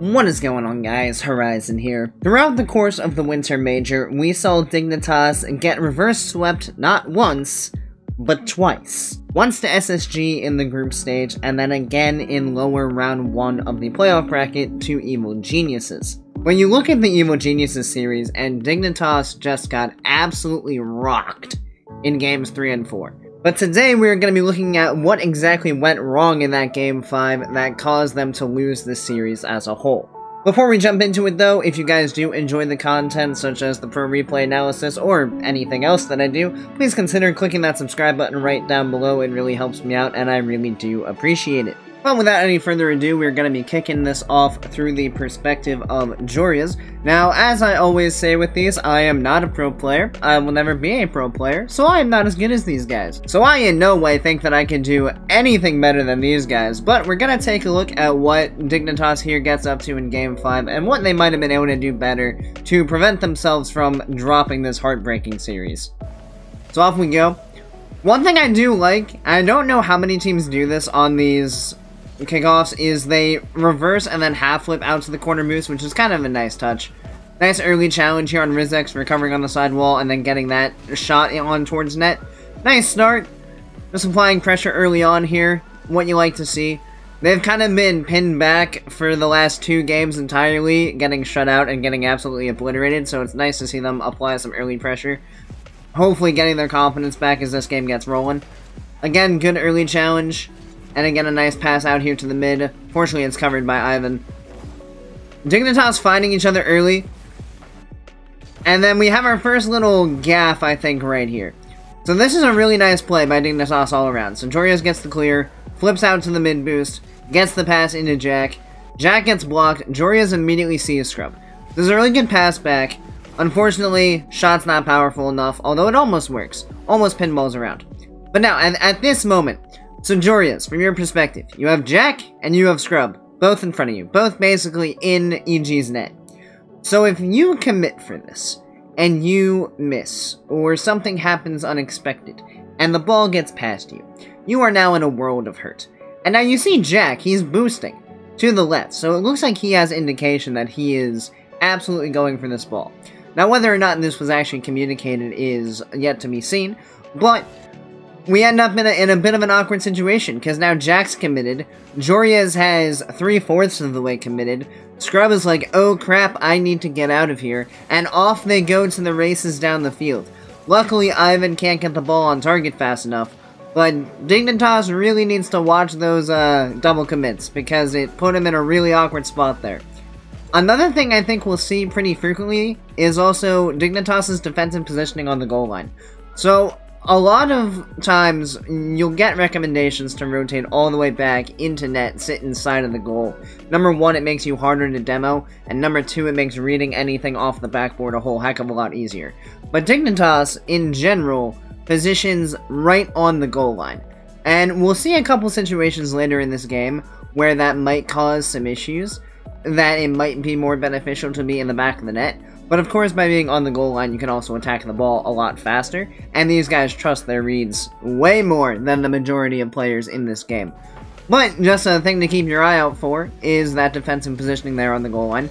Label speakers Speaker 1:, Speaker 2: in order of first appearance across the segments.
Speaker 1: What is going on, guys? Horizon here. Throughout the course of the Winter Major, we saw Dignitas get reverse swept not once, but twice. Once to SSG in the group stage, and then again in lower round 1 of the playoff bracket to Evil Geniuses. When you look at the Evil Geniuses series, and Dignitas just got absolutely rocked in games 3 and 4. But today we're going to be looking at what exactly went wrong in that Game 5 that caused them to lose this series as a whole. Before we jump into it though, if you guys do enjoy the content such as the pro replay analysis or anything else that I do, please consider clicking that subscribe button right down below. It really helps me out and I really do appreciate it. But without any further ado, we're going to be kicking this off through the perspective of Joreuz. Now, as I always say with these, I am not a pro player. I will never be a pro player, so I am not as good as these guys. So I in no way think that I can do anything better than these guys, but we're going to take a look at what Dignitas here gets up to in Game 5 and what they might have been able to do better to prevent themselves from dropping this heartbreaking series. So off we go. One thing I do like, I don't know how many teams do this on these kickoffs, is they reverse and then half flip out to the corner boost, which is kind of a nice touch. Nice early challenge here on Rizzo, recovering on the sidewall and then getting that shot on towards net. Nice start. Just applying pressure early on here. What you like to see. They've kind of been pinned back for the last 2 games entirely, getting shut out and getting absolutely obliterated, so it's nice to see them apply some early pressure. Hopefully getting their confidence back as this game gets rolling. Again, good early challenge. And again, a nice pass out here to the mid. Fortunately, it's covered by Ivan. Dignitas finding each other early. And then we have our first little gaff, I think, right here. So this is a really nice play by Dignitas all around. So Joreuz gets the clear, flips out to the mid boost, gets the pass into Jack. Jack gets blocked. Joreuz immediately sees Scrub. This is a really good pass back. Unfortunately, shot's not powerful enough, although it almost works. Almost pinballs around. But now, at this moment, so Joreuz, from your perspective, you have Jack and you have Scrub, both in front of you, both basically in EG's net. So if you commit for this, and you miss, or something happens unexpected, and the ball gets past you, you are now in a world of hurt. And now you see Jack, he's boosting to the left, so it looks like he has indication that he is absolutely going for this ball. Now whether or not this was actually communicated is yet to be seen, but we end up in a bit of an awkward situation, because now Jack's committed, Joreuz has 3/4 of the way committed, Scrub is like, oh crap, I need to get out of here, and off they go to the races down the field. Luckily, Ivan can't get the ball on target fast enough, but Dignitas really needs to watch those double commits, because it put him in a really awkward spot there. Another thing I think we'll see pretty frequently is also Dignitas' defensive positioning on the goal line. So a lot of times, you'll get recommendations to rotate all the way back into net, sit inside of the goal. Number 1, it makes you harder to demo, and number 2, it makes reading anything off the backboard a whole heck of a lot easier. But Dignitas, in general, positions right on the goal line. And we'll see a couple situations later in this game where that might cause some issues, that it might be more beneficial to be in the back of the net. But of course, by being on the goal line, you can also attack the ball a lot faster, and these guys trust their reads way more than the majority of players in this game. But just a thing to keep your eye out for is that defensive positioning there on the goal line.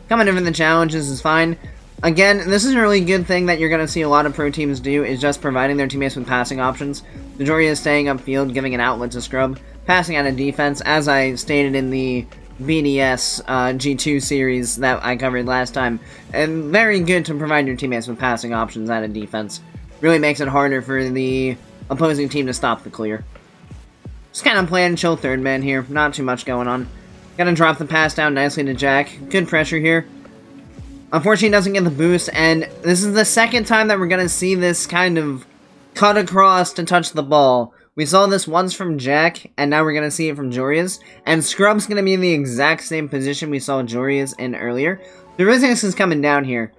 Speaker 1: Coming in for the challenges is fine. Again, this is a really good thing that you're going to see a lot of pro teams do, is just providing their teammates with passing options. Joreuz is staying upfield, giving an outlet to Scrub, passing out of defense, as I stated in the BDS G2 series that I covered last time, and very good to provide your teammates with passing options out of defense. Really makes it harder for the opposing team to stop the clear. Just kind of playing chill third man here, not too much going on. Gonna drop the pass down nicely to Jack. Good pressure here. Unfortunately, he doesn't get the boost, and this is the second time that we're gonna see this kind of cut across to touch the ball. We saw this once from Jack, and now we're going to see it from Joreuz. And Scrub's going to be in the exact same position we saw Joreuz in earlier. The Rizzo is coming down here.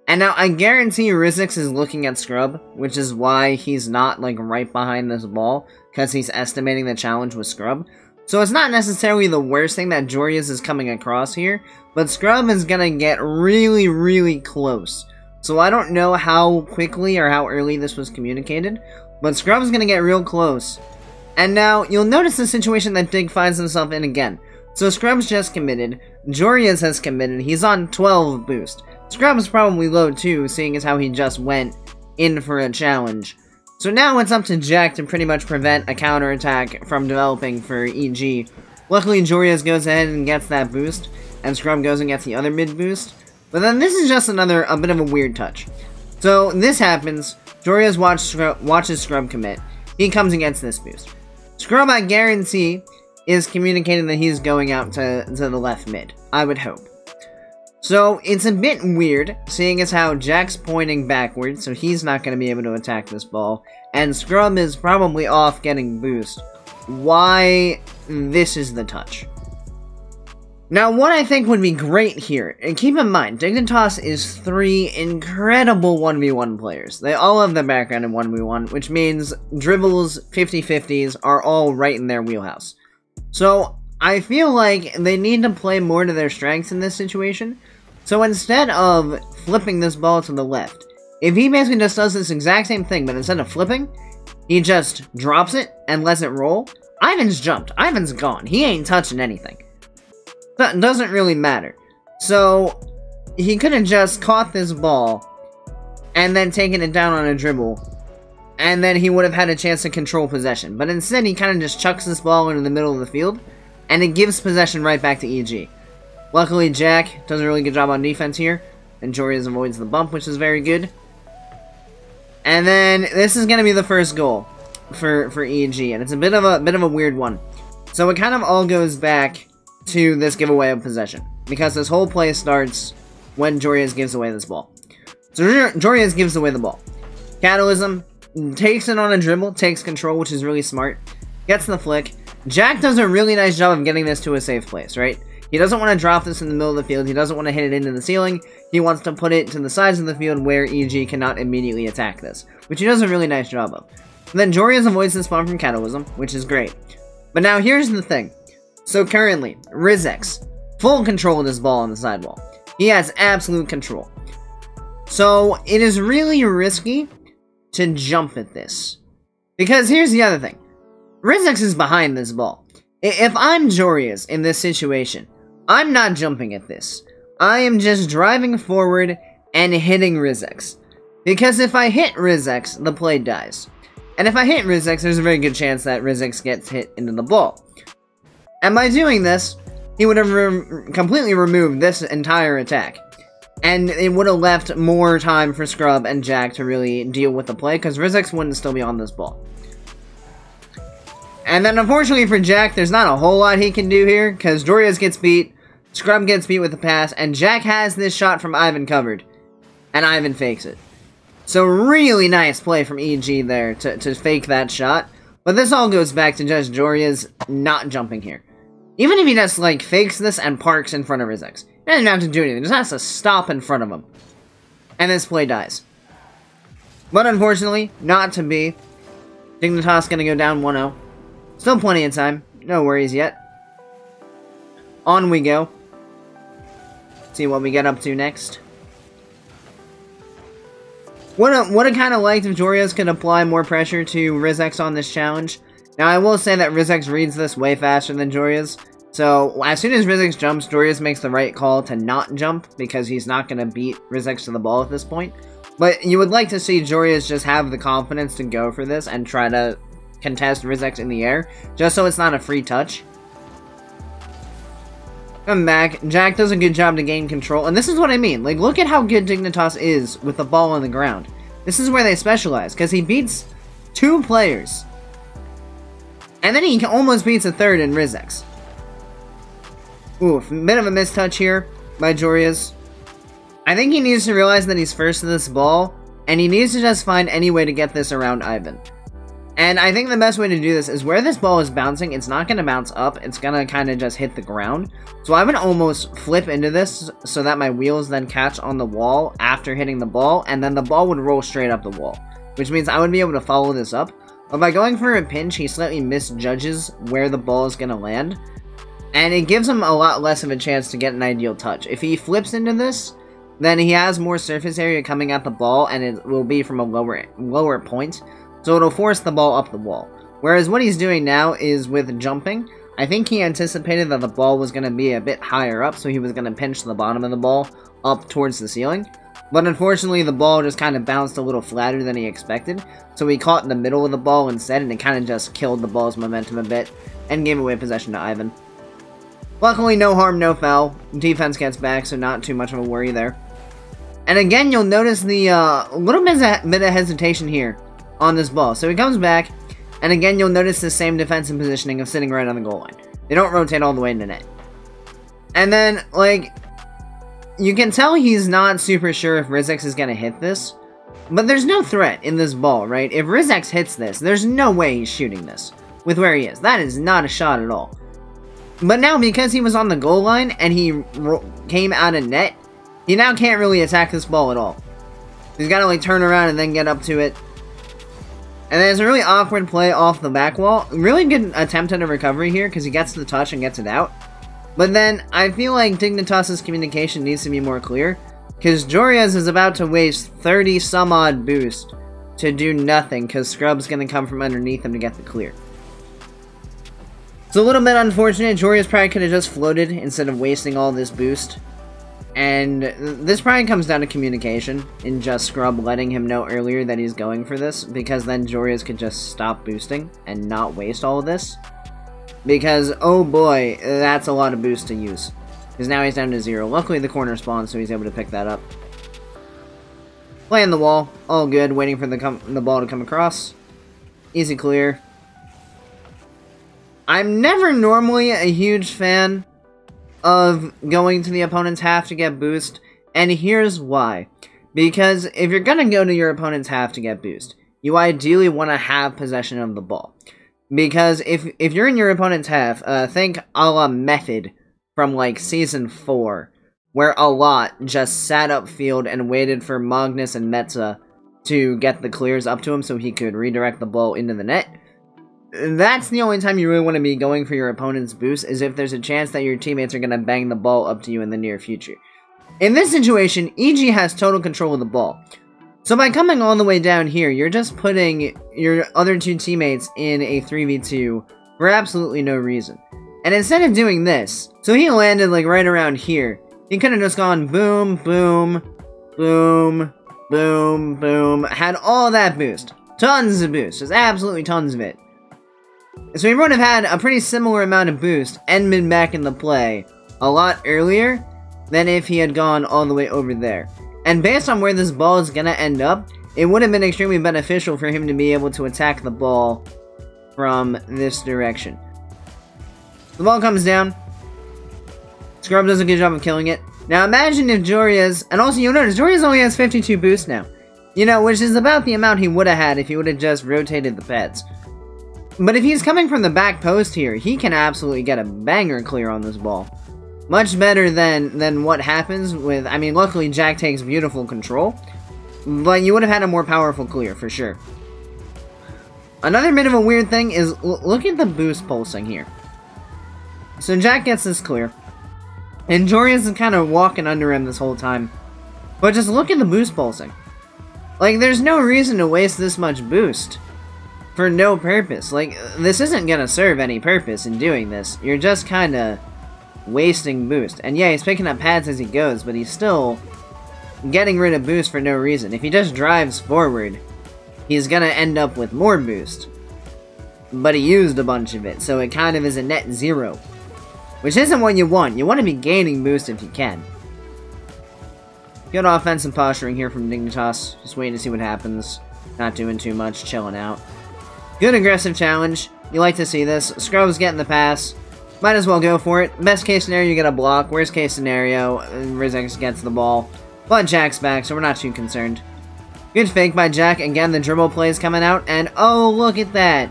Speaker 1: And now I guarantee Rizzo is looking at Scrub, which is why he's not like right behind this ball, because he's estimating the challenge with Scrub. So it's not necessarily the worst thing that Joreuz is coming across here, but Scrub is going to get really, really close. So I don't know how quickly or how early this was communicated, but Scrub's gonna get real close. And now, you'll notice the situation that Dig finds himself in again. So Scrub's just committed. Joreuz has committed. He's on 12 boost. Scrub's probably low too, seeing as how he just went in for a challenge. So now it's up to Jack to pretty much prevent a counterattack from developing for EG. Luckily, Joreuz goes ahead and gets that boost, and Scrub goes and gets the other mid boost. But then this is just a bit of a weird touch. So this happens, Joreuz watches Scrub commit. He comes and gets this boost. Scrub, I guarantee, is communicating that he's going out to the left mid. I would hope. So it's a bit weird, seeing as how Jack's pointing backwards, so he's not going to be able to attack this ball, and Scrub is probably off getting boost. Why this is the touch? Now, what I think would be great here, and keep in mind, Dignitas is 3 incredible 1v1 players. They all have their background in 1v1, which means dribbles, 50-50s are all right in their wheelhouse. So, I feel like they need to play more to their strengths in this situation. So instead of flipping this ball to the left, if he basically just does this exact same thing, but instead of flipping, he just drops it and lets it roll, Ivan's jumped. Ivan's gone. He ain't touching anything. That doesn't really matter. So, he could have just caught this ball and then taken it down on a dribble, and then he would have had a chance to control possession. But instead, he kind of just chucks this ball into the middle of the field, and it gives possession right back to EG. Luckily, Jack does a really good job on defense here, and Joreuz avoids the bump, which is very good. And then, this is going to be the first goal for EG, and it's a bit of a weird one. So it kind of all goes back to this giveaway of possession, because this whole play starts when Joreuz gives away this ball. So Joreuz gives away the ball. Catalysm takes it on a dribble, takes control, which is really smart, gets the flick. Jack does a really nice job of getting this to a safe place, right? He doesn't want to drop this in the middle of the field, he doesn't want to hit it into the ceiling, he wants to put it to the sides of the field where EG cannot immediately attack this, which he does a really nice job of. And then Joreuz avoids the spawn from Catalysm, which is great. But now here's the thing. So currently, Rizzo, full control of this ball on the sidewall. He has absolute control. So it is really risky to jump at this. Because here's the other thing. Rizzo is behind this ball. If I'm Joreuz in this situation, I'm not jumping at this. I am just driving forward and hitting Rizzo. Because if I hit Rizzo, the play dies. And if I hit Rizzo, there's a very good chance that Rizzo gets hit into the ball. And by doing this, he would have completely removed this entire attack. And it would have left more time for Scrub and Jack to really deal with the play, because Rizzo wouldn't still be on this ball. And then unfortunately for Jack, there's not a whole lot he can do here, because Joreuz gets beat, Scrub gets beat with the pass, and Jack has this shot from Ivan covered. And Ivan fakes it. So really nice play from EG there to fake that shot. But this all goes back to just Joreuz not jumping here. Even if he just, like, fakes this and parks in front of Rizzo, he doesn't have to do anything, he just has to stop in front of him. And this play dies. But unfortunately, not to be. Dignitas gonna go down 1-0. Still plenty of time, no worries yet. On we go. See what we get up to next. Would have kind of liked if Joreuz could apply more pressure to Rizzo on this challenge. Now, I will say that Rizzo reads this way faster than Joreuz. So, as soon as Rizzo jumps, Joreuz makes the right call to not jump, because he's not going to beat Rizzo to the ball at this point. But you would like to see Joreuz just have the confidence to go for this and try to contest Rizzo in the air, just so it's not a free touch. Come back. Jack does a good job to gain control, and this is what I mean. Like, look at how good Dignitas is with the ball on the ground. This is where they specialize, because he beats 2 players. And then he almost beats a third in Rizzo. Oof, bit of a mistouch here by Joreuz. I think he needs to realize that he's first to this ball, and he needs to just find any way to get this around Ivan. And I think the best way to do this is where this ball is bouncing, it's not going to bounce up, it's going to kind of just hit the ground. So I would almost flip into this so that my wheels then catch on the wall after hitting the ball, and then the ball would roll straight up the wall. Which means I would be able to follow this up. But by going for a pinch, he slightly misjudges where the ball is going to land. And it gives him a lot less of a chance to get an ideal touch. If he flips into this, then he has more surface area coming at the ball, and it will be from a lower point. So it'll force the ball up the wall. Whereas what he's doing now is with jumping, I think he anticipated that the ball was going to be a bit higher up, so he was going to pinch the bottom of the ball up towards the ceiling. But unfortunately, the ball just kind of bounced a little flatter than he expected, so he caught in the middle of the ball instead, and it kind of just killed the ball's momentum a bit, and gave away possession to Ivan. Luckily, no harm, no foul. Defense gets back, so not too much of a worry there. And again, you'll notice the little bit of hesitation here on this ball. So he comes back, and again, you'll notice the same defensive positioning of sitting right on the goal line. They don't rotate all the way into net. And then, like, you can tell he's not super sure if Rizzex is going to hit this, but there's no threat in this ball, right? If Rizzex hits this, there's no way he's shooting this with where he is. That is not a shot at all. But now, because he was on the goal line and he came out of net, he now can't really attack this ball at all. He's got to, like, turn around and then get up to it. And there's a really awkward play off the back wall. Really good attempt at a recovery here, because he gets the touch and gets it out. But then, I feel like Dignitas' communication needs to be more clear, because Joreuz is about to waste 30 some odd boost to do nothing, because Scrub's going to come from underneath him to get the clear. It's a little bit unfortunate. Joreuz probably could have just floated instead of wasting all this boost. And this probably comes down to communication, in just Scrub letting him know earlier that he's going for this, because then Joreuz could just stop boosting and not waste all of this. Because, oh boy, that's a lot of boost to use. Because now he's down to 0. Luckily the corner spawned, so he's able to pick that up. Playing the wall, all good, waiting for the ball to come across. Easy clear. I'm never normally a huge fan of going to the opponent's half to get boost, and here's why. Because if you're gonna go to your opponent's half to get boost, you ideally want to have possession of the ball. Because if you're in your opponent's half, think a la Method from like Season 4, where a lot just sat upfield and waited for Magnus and Mertzy to get the clears up to him so he could redirect the ball into the net. That's the only time you really want to be going for your opponent's boost, is if there's a chance that your teammates are going to bang the ball up to you in the near future. In this situation, EG has total control of the ball. So by coming all the way down here, you're just putting your other two teammates in a 3v2 for absolutely no reason. And instead of doing this, so he landed like right around here, he could have just gone boom, boom, boom, boom, boom, had all that boost. Tons of boost, just absolutely tons of it. So he would have had a pretty similar amount of boost and been back in the play a lot earlier than if he had gone all the way over there. And based on where this ball is going to end up, it would have been extremely beneficial for him to be able to attack the ball from this direction. The ball comes down. Scrub does a good job of killing it. Now imagine if Joreuz, and also you'll notice Joreuz only has 52 boost now. You know, which is about the amount he would have had if he would have just rotated the pets. But if he's coming from the back post here, he can absolutely get a banger clear on this ball. Much better than what happens with, I mean, luckily Jack takes beautiful control, but you would have had a more powerful clear, for sure. Another bit of a weird thing is, look at the boost pulsing here. So Jack gets this clear, and Joreuz is kind of walking under him this whole time. But just look at the boost pulsing. Like, there's no reason to waste this much boost for no purpose. Like, this isn't gonna serve any purpose in doing this. You're just kinda wasting boost. And yeah, he's picking up pads as he goes, but he's still getting rid of boost for no reason. If he just drives forward, he's gonna end up with more boost. But he used a bunch of it, so it kind of is a net 0. Which isn't what you want. You want to be gaining boost if you can. Good offensive posturing here from Dignitas. Just waiting to see what happens. Not doing too much, chilling out. Good aggressive challenge. You like to see this. Scrub's getting the pass. Might as well go for it. Best case scenario, you get a block. Worst case scenario, Rizzex gets the ball. But Jack's back, so we're not too concerned. Good fake by Jack. Again, the dribble play is coming out. And oh, look at that.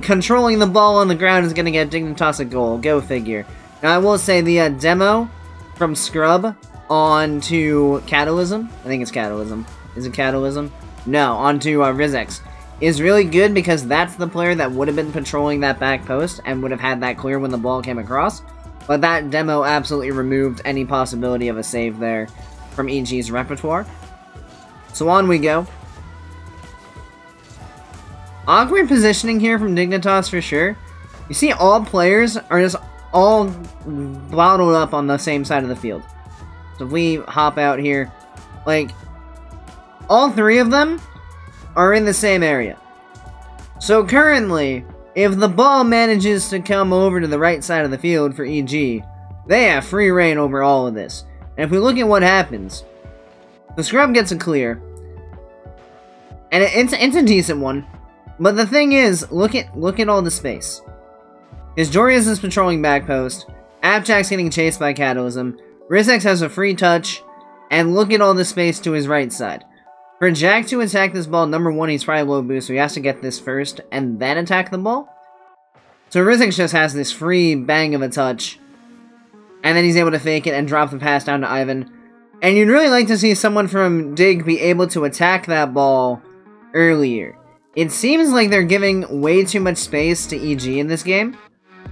Speaker 1: Controlling the ball on the ground is going to get Dignitas a goal. Go figure. Now, I will say the demo from Scrub onto Catalysm. I think it's Catalysm. Is it Catalysm? No, onto Rizzex. Is really good because that's the player that would have been patrolling that back post and would have had that clear when the ball came across. But that demo absolutely removed any possibility of a save there from EG's repertoire. So on we go. Awkward positioning here from Dignitas for sure. You see all players are just all bottled up on the same side of the field. So if we hop out here, like, all three of them are in the same area. So currently, if the ball manages to come over to the right side of the field for EG, they have free reign over all of this. And if we look at what happens, the scrub gets a clear, and it's a decent one. But the thing is, look at all the space. Because Joreuz is patrolling back post, AppJack's getting chased by Catalysm, Rizzo has a free touch, and look at all the space to his right side. For Jack to attack this ball, number one, he's probably low boost, so he has to get this first, and then attack the ball. So Rizzo just has this free bang of a touch, and then he's able to fake it and drop the pass down to Ivan. And you'd really like to see someone from Dig be able to attack that ball earlier. It seems like they're giving way too much space to EG in this game,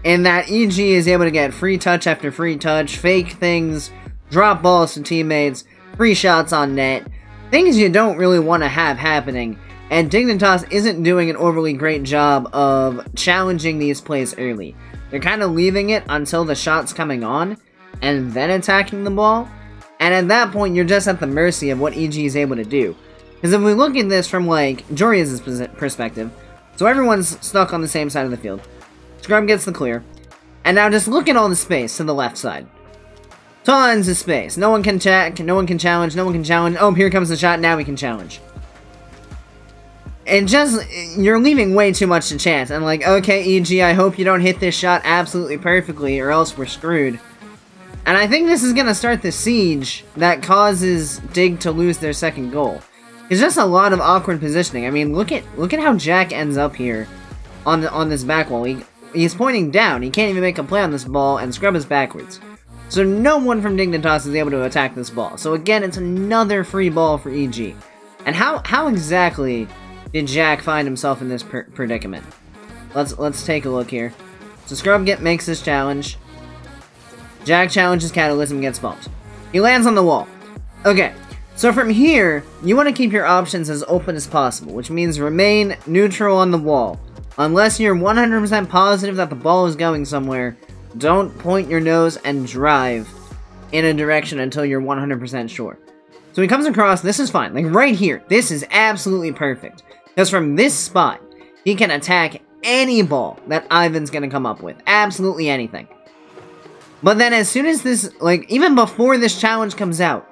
Speaker 1: and that EG is able to get free touch after free touch, fake things, drop balls to teammates, free shots on net, things you don't really want to have happening, and Dignitas isn't doing an overly great job of challenging these plays early. They're kind of leaving it until the shot's coming on, and then attacking the ball, and at that point you're just at the mercy of what EG is able to do. Because if we look at this from, like, Joreuz's perspective, so everyone's stuck on the same side of the field. Scrub gets the clear. And now just look at all the space to the left side. Tons of space. No one can check, no one can challenge, no one can challenge. Oh, here comes the shot, now we can challenge. And just, you're leaving way too much to chance. And like, okay, EG, I hope you don't hit this shot absolutely perfectly, or else we're screwed. And I think this is going to start the siege that causes Dig to lose their second goal. It's just a lot of awkward positioning. I mean, look at how Jack ends up here on this back wall. He's pointing down. He can't even make a play on this ball, and Scrub is backwards. So no one from Dignitas is able to attack this ball. So again, it's another free ball for EG. And how exactly did Jack find himself in this predicament? Let's take a look here. So Scrub makes this challenge. Jack challenges Catalysm, gets bumped. He lands on the wall. Okay. So from here, you want to keep your options as open as possible, which means remain neutral on the wall. Unless you're 100% positive that the ball is going somewhere, don't point your nose and drive in a direction until you're 100% sure. So he comes across, this is fine, like right here, this is absolutely perfect. Because from this spot, he can attack any ball that Ivan's going to come up with, absolutely anything. But then as soon as this, like even before this challenge comes out,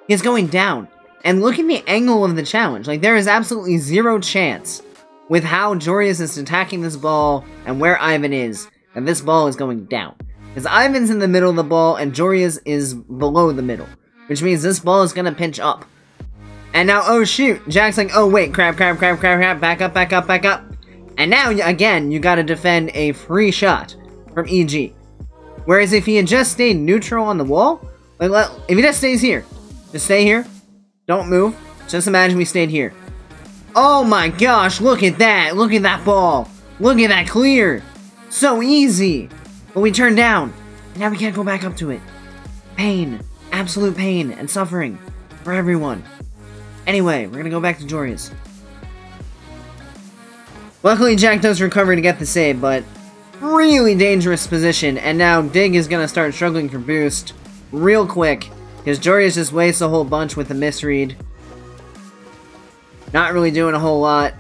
Speaker 1: he's going down. And look at the angle of the challenge. Like, there is absolutely zero chance with how Joreuz is attacking this ball and where Ivan is, and this ball is going down. Because Ivan's in the middle of the ball, and Joreuz is below the middle. Which means this ball is going to pinch up. And now, oh shoot, Jack's like, oh wait, crap, back up. And now, again, you gotta defend a free shot from EG. Whereas if he had just stayed neutral on the wall, like, if he just stays here, just stay here. Don't move. Just imagine we stayed here. Oh my gosh, look at that. Look at that ball. Look at that clear. So easy. But we turned down. And now we can't go back up to it. Pain. Absolute pain and suffering for everyone. Anyway, we're gonna go back to Joreuz. Luckily, Jack does recover to get the save, but really dangerous position. And now Dig is gonna start struggling for boost real quick. Because Joreuz just wastes a whole bunch with the misread. Not really doing a whole lot.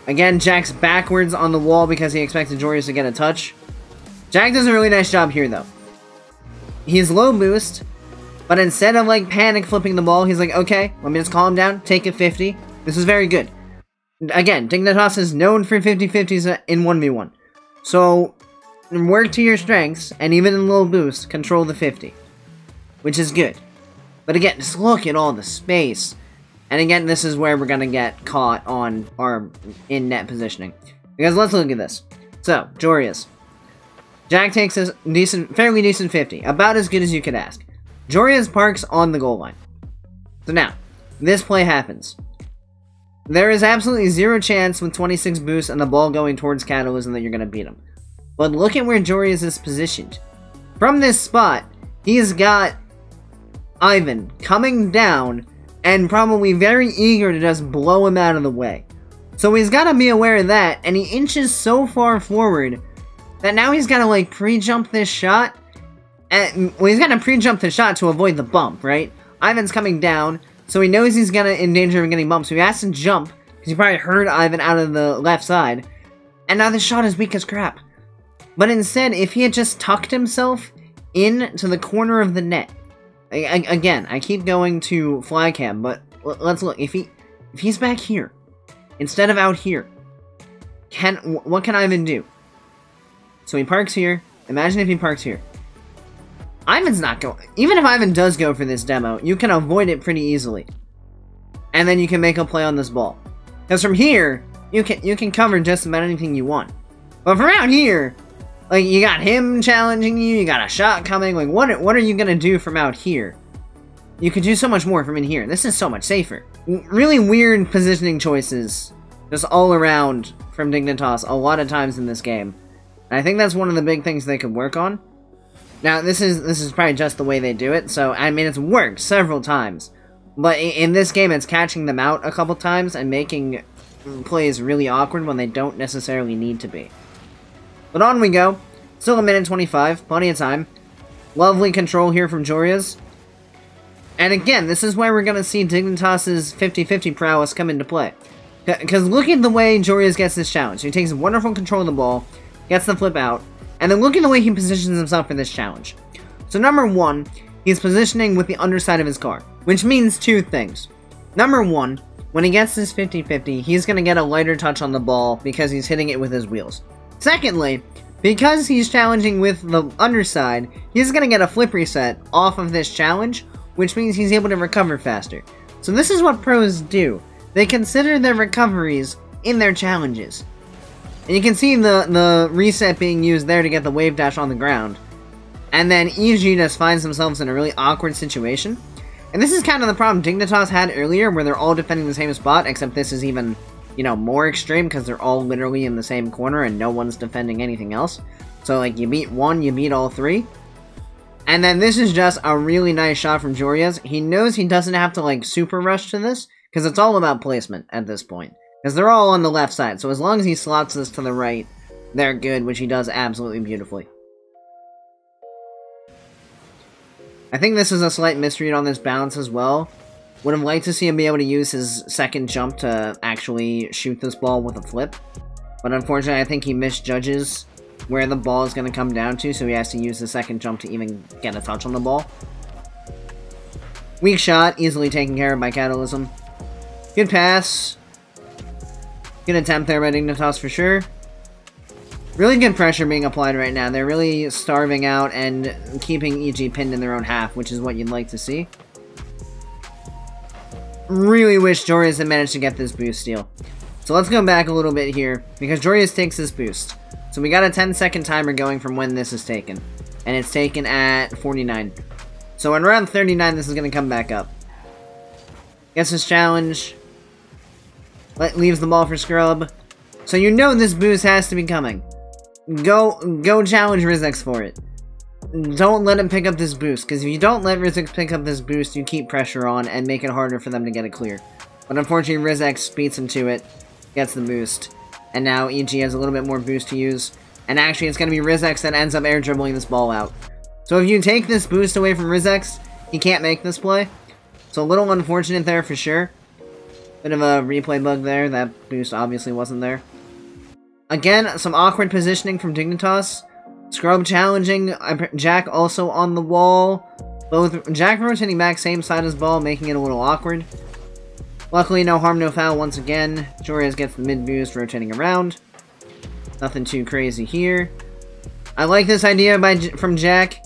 Speaker 1: Again, Jack's backwards on the wall because he expected Joreuz to get a touch. Jack does a really nice job here, though. He's low boost, but instead of, like, panic flipping the ball, he's like, okay, let me just calm down, take it 50. This is very good. Again, Dignitas is known for 50-50s in 1v1. So, work to your strengths, and even in low boost, control the 50. Which is good. But again, just look at all the space. And again, this is where we're going to get caught on our in-net positioning. Because let's look at this. So, Joreuz. Jack takes a fairly decent 50. About as good as you could ask. Joreuz parks on the goal line. So now, this play happens. There is absolutely zero chance with 26 boosts and the ball going towards Catalysm that you're going to beat him. But look at where Joreuz is positioned. From this spot, he's got Ivan coming down and probably very eager to just blow him out of the way. So he's got to be aware of that, and he inches so far forward that now he's gotta, like, pre-jump this shot. And, well, he's gotta pre-jump the shot to avoid the bump, right? Ivan's coming down, so he knows he's gonna in danger of getting bumped, so he has to jump, because he probably heard Ivan out of the left side. And now this shot is weak as crap. But instead, if he had just tucked himself into the corner of the net. Again, I keep going to fly cam, but let's look. If he's back here, instead of out here, what can Ivan do? So he parks here. Imagine if he parks here. Ivan's not going. Even if Ivan does go for this demo, you can avoid it pretty easily. And then you can make a play on this ball. Because from here, you can cover just about anything you want. But from out here, like, you got him challenging you, you got a shot coming, like, what are you gonna do from out here? You could do so much more from in here. This is so much safer. Really weird positioning choices, just all around from Dignitas a lot of times in this game. And I think that's one of the big things they could work on. Now, this is probably just the way they do it, so, I mean, it's worked several times. But in this game, it's catching them out a couple times and making plays really awkward when they don't necessarily need to be. But on we go. Still a minute 25, plenty of time. Lovely control here from Joreuz. And again, this is where we're going to see Dignitas' 50-50 prowess come into play. Because look at the way Joreuz gets this challenge. He takes wonderful control of the ball, gets the flip out, and then look at the way he positions himself for this challenge. So number one, he's positioning with the underside of his car, which means two things. Number one, when he gets this 50-50, he's going to get a lighter touch on the ball because he's hitting it with his wheels. Secondly, because he's challenging with the underside, he's going to get a flip reset off of this challenge, which means he's able to recover faster. So this is what pros do. They consider their recoveries in their challenges. And you can see the reset being used there to get the wave dash on the ground. And then EG just finds themselves in a really awkward situation. And this is kind of the problem Dignitas had earlier, where they're all defending the same spot, except this is even, you know, more extreme, because they're all literally in the same corner and no one's defending anything else. So, like, you beat one, you beat all three. And then this is just a really nice shot from Joreuz. He knows he doesn't have to, like, super rush to this, because it's all about placement at this point. Because they're all on the left side, so as long as he slots this to the right, they're good, which he does absolutely beautifully. I think this is a slight misread on this bounce as well. Would have liked to see him be able to use his second jump to actually shoot this ball with a flip. But unfortunately, I think he misjudges where the ball is going to come down to, so he has to use the second jump to even get a touch on the ball. Weak shot, easily taken care of by Catalysm. Good pass. Good attempt there by Dignitas for sure. Really good pressure being applied right now. They're really starving out and keeping EG pinned in their own half, which is what you'd like to see. Really wish Joreuz had managed to get this boost steal. So let's go back a little bit here, because Joreuz takes this boost. So we got a 10-second timer going from when this is taken. And it's taken at 49. So at around 39, this is going to come back up. Gets his challenge. Leaves the ball for Scrub. So you know this boost has to be coming. Go challenge Rizzex for it. Don't let him pick up this boost, because if you don't let Rizzex pick up this boost, you keep pressure on and make it harder for them to get it clear. But unfortunately, Rizzex beats him to it, gets the boost, and now EG has a little bit more boost to use. And actually, it's going to be Rizzex that ends up air dribbling this ball out. So if you take this boost away from Rizzex, he can't make this play. So a little unfortunate there for sure. Bit of a replay bug there. That boost obviously wasn't there. Again, some awkward positioning from Dignitas. Scrub challenging, Jack also on the wall. Both Jack rotating back same side as ball, making it a little awkward. Luckily, no harm, no foul once again. Joreuz gets the mid boost, rotating around. Nothing too crazy here. I like this idea from Jack.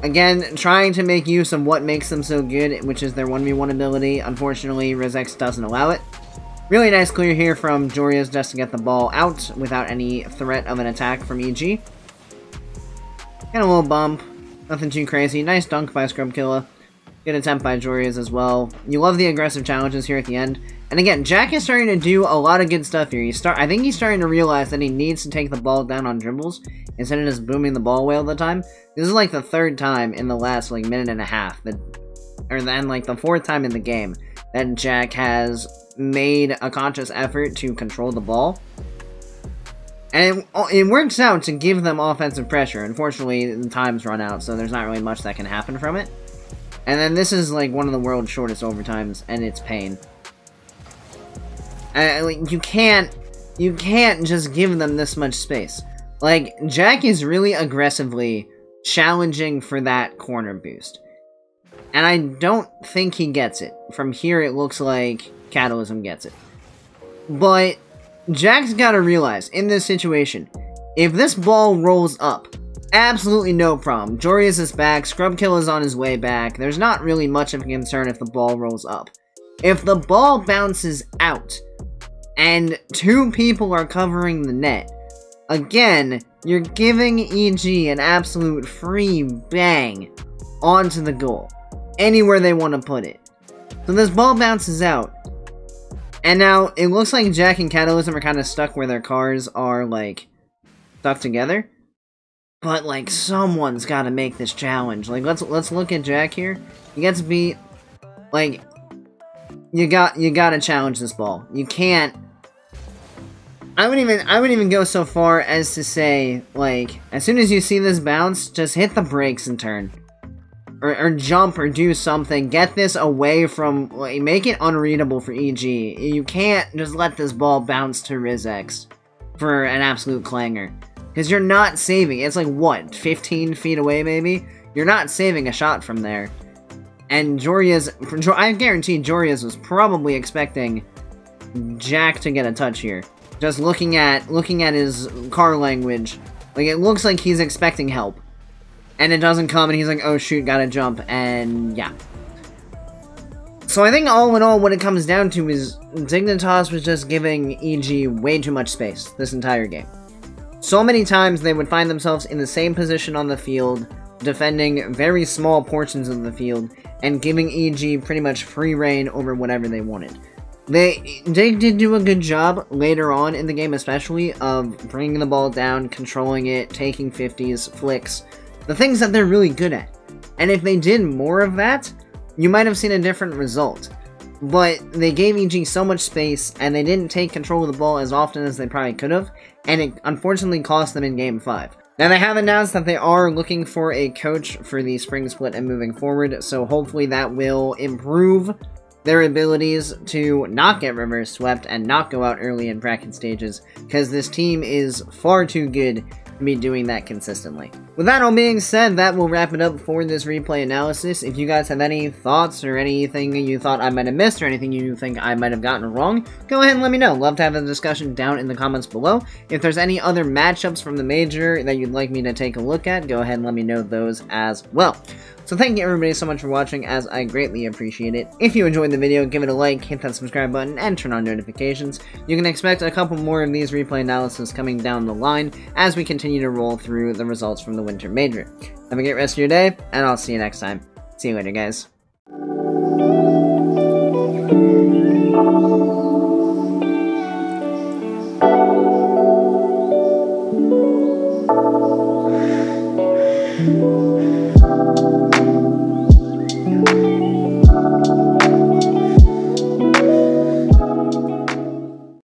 Speaker 1: Again, trying to make use of what makes them so good, which is their 1v1 ability. Unfortunately, Rizzex doesn't allow it. Really nice clear here from Joreuz just to get the ball out without any threat of an attack from EG. And a little bump. Nothing too crazy. Nice dunk by Scrubkilla. Good attempt by Joreuz as well. You love the aggressive challenges here at the end. And again, Jack is starting to do a lot of good stuff here. I think he's starting to realize that he needs to take the ball down on dribbles instead of just booming the ball away all the time. This is like the third time in the last like minute and a half, or then like the fourth time in the game that Jack has made a conscious effort to control the ball. And it works out to give them offensive pressure. Unfortunately, the time's run out, so there's not really much that can happen from it. And then this is like one of the world's shortest overtimes, and it's pain. Like, you can't just give them this much space. Like, Jack is really aggressively challenging for that corner boost. And I don't think he gets it. From here, it looks like Catalysm gets it. But Jack's gotta realize, in this situation, if this ball rolls up, absolutely no problem. Joreuz is back, Scrubkill is on his way back. There's not really much of a concern if the ball rolls up. If the ball bounces out, and 2 people are covering the net, again, you're giving EG an absolute free bang onto the goal. Anywhere they want to put it. So this ball bounces out. And now, it looks like Jack and Catalysm are kind of stuck where their cars are, like, stuck together. But, like, someone's got to make this challenge. Like, let's look at Jack here. He gets beat. Like, you gotta challenge this ball. You can't... I wouldn't even go so far as to say, like, as soon as you see this bounce, just hit the brakes and turn. Or jump or do something. Get this away from... Like, make it unreadable for EG. You can't just let this ball bounce to RizX for an absolute clanger. Because you're not saving. It's like, what, 15 feet away maybe? You're not saving a shot from there. And Joreuz... I guarantee Joreuz was probably expecting Jack to get a touch here. Just looking at his car language. Like, it looks like he's expecting help. And it doesn't come, and he's like, oh shoot, gotta jump, and yeah. So I think all in all, what it comes down to is Dignitas was just giving EG way too much space this entire game. So many times they would find themselves in the same position on the field, defending very small portions of the field, and giving EG pretty much free reign over whatever they wanted. They did do a good job later on in the game, especially, of bringing the ball down, controlling it, taking 50s, flicks, the things that they're really good at. And if they did more of that, you might have seen a different result. But they gave EG so much space, and they didn't take control of the ball as often as they probably could have, and it unfortunately cost them in Game 5. Now, they have announced that they are looking for a coach for the spring split and moving forward, so hopefully that will improve their abilities to not get reverse swept and not go out early in bracket stages, because this team is far too good to be doing that consistently. With that all being said, that will wrap it up for this replay analysis. If you guys have any thoughts or anything you thought I might have missed or anything you think I might have gotten wrong, go ahead and let me know. Love to have a discussion down in the comments below. If there's any other matchups from the major that you'd like me to take a look at, go ahead and let me know those as well. So thank you everybody so much for watching, as I greatly appreciate it. If you enjoyed the video, give it a like, hit that subscribe button, and turn on notifications. You can expect a couple more of these replay analysis coming down the line as we continue to roll through the results from the Winter Major. Have a great rest of your day, and I'll see you next time. See you later, guys.